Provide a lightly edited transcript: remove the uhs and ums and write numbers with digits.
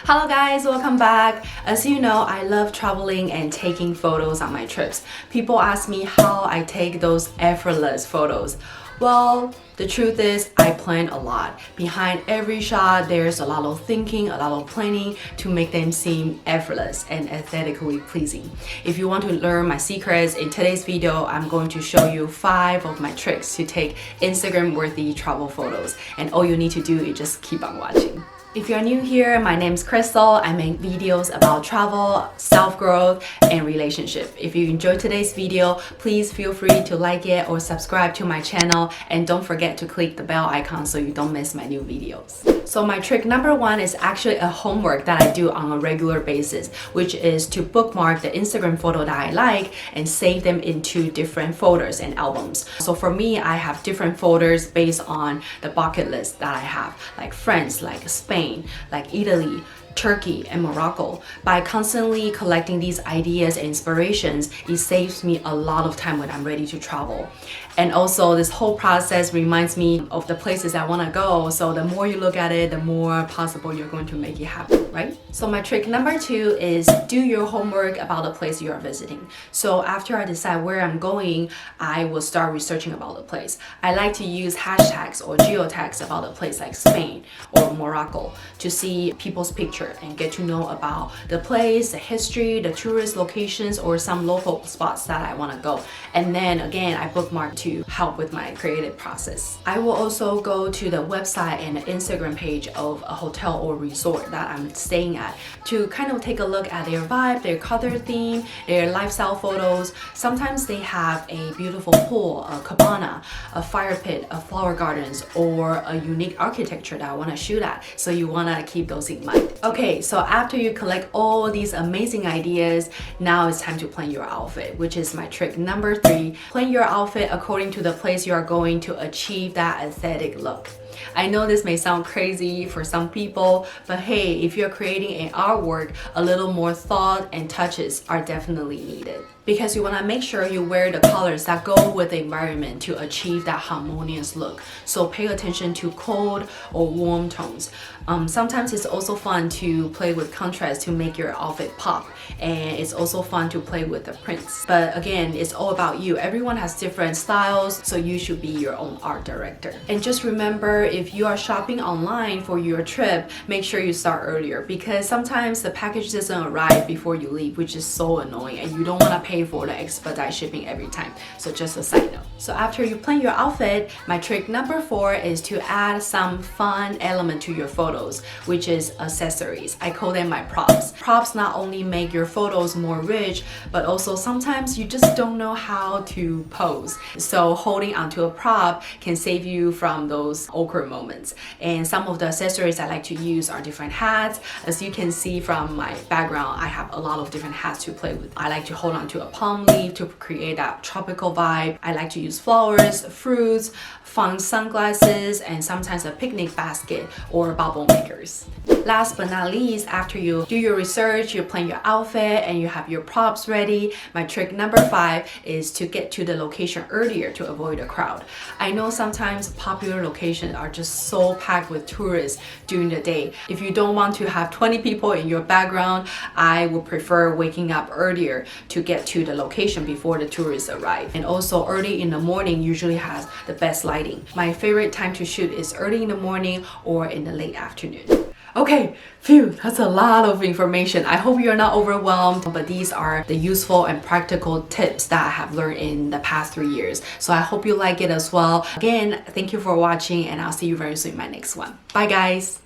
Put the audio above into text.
Hello guys, welcome back. As you know, I love traveling and taking photos on my trips. People ask me how I take those effortless photos. Well, the truth is I plan a lot. Behind every shot, there's a lot of thinking, a lot of planning to make them seem effortless and aesthetically pleasing. If you want to learn my secrets, in today's video, I'm going to show you 5 of my tricks to take Instagram-worthy travel photos. And all you need to do is just keep on watching. If you're new here, my name's Crystal. I make videos about travel, self-growth, and relationship. If you enjoyed today's video, please feel free to like it or subscribe to my channel, and don't forget to click the bell icon so you don't miss my new videos. So my trick number 1 is actually a homework that I do on a regular basis, which is to bookmark the Instagram photo that I like and save them into different folders and albums. So for me, I have different folders based on the bucket list that I have, like France, like Spain, like Italy, Turkey, and Morocco. By constantly collecting these ideas and inspirations, it saves me a lot of time when I'm ready to travel. And also, this whole process reminds me of the places I want to go. So the more you look at it, the more possible you're going to make it happen, right? So my trick number 2 is do your homework about the place you are visiting. So after I decide where I'm going, I will start researching about the place. I like to use hashtags or geotags about a place like Spain or Morocco to see people's picture and get to know about the place, the history, the tourist locations, or some local spots that I want to go. And then again, I bookmark to help with my creative process. I will also go to the website and the Instagram page of a hotel or resort that I'm staying at to kind of take a look at their vibe, their color theme, their lifestyle photos. Sometimes they have a beautiful pool, a cabana, a fire pit, a flower gardens, or a unique architecture that I want to shoot at. So you want to keep those in mind. Okay, so after you collect all these amazing ideas, now it's time to plan your outfit, which is my trick number 3. Plan your outfit according to the place you are going to achieve that aesthetic look. I know this may sound crazy for some people, but hey, if you're creating an artwork, a little more thought and touches are definitely needed. Because you want to make sure you wear the colors that go with the environment to achieve that harmonious look. So pay attention to cold or warm tones. Sometimes it's also fun to play with contrast to make your outfit pop. And it's also fun to play with the prints. But again, it's all about you. Everyone has different styles, so you should be your own art director. And just remember, if you are shopping online for your trip, make sure you start earlier, because sometimes the package doesn't arrive before you leave, which is so annoying, and you don't want to pay for the expedite shipping every time. So just a side note. So after you plan your outfit, my trick number 4 is to add some fun element to your photos, which is accessories. I call them my props. Props not only make your photos more rich, but also sometimes you just don't know how to pose. So holding onto a prop can save you from those awkward moments. And some of the accessories I like to use are different hats. As you can see from my background, I have a lot of different hats to play with. I like to hold on to a palm leaf to create that tropical vibe. I like to use flowers, fruits, fun sunglasses, and sometimes a picnic basket or bubble makers. Last but not least, after you do your research, you plan your outfit, and you have your props ready, my trick number 5 is to get to the location earlier to avoid a crowd. I know sometimes popular locations are just so packed with tourists during the day. If you don't want to have 20 people in your background, I would prefer waking up earlier to get to the location before the tourists arrive. And also early in the morning usually has the best lighting. My favorite time to shoot is early in the morning or in the late afternoon. Okay, phew, that's a lot of information. I hope you're not overwhelmed, but these are the useful and practical tips that I have learned in the past 3 years. So I hope you like it as well. Again, thank you for watching, and I'll see you very soon in my next one. Bye guys!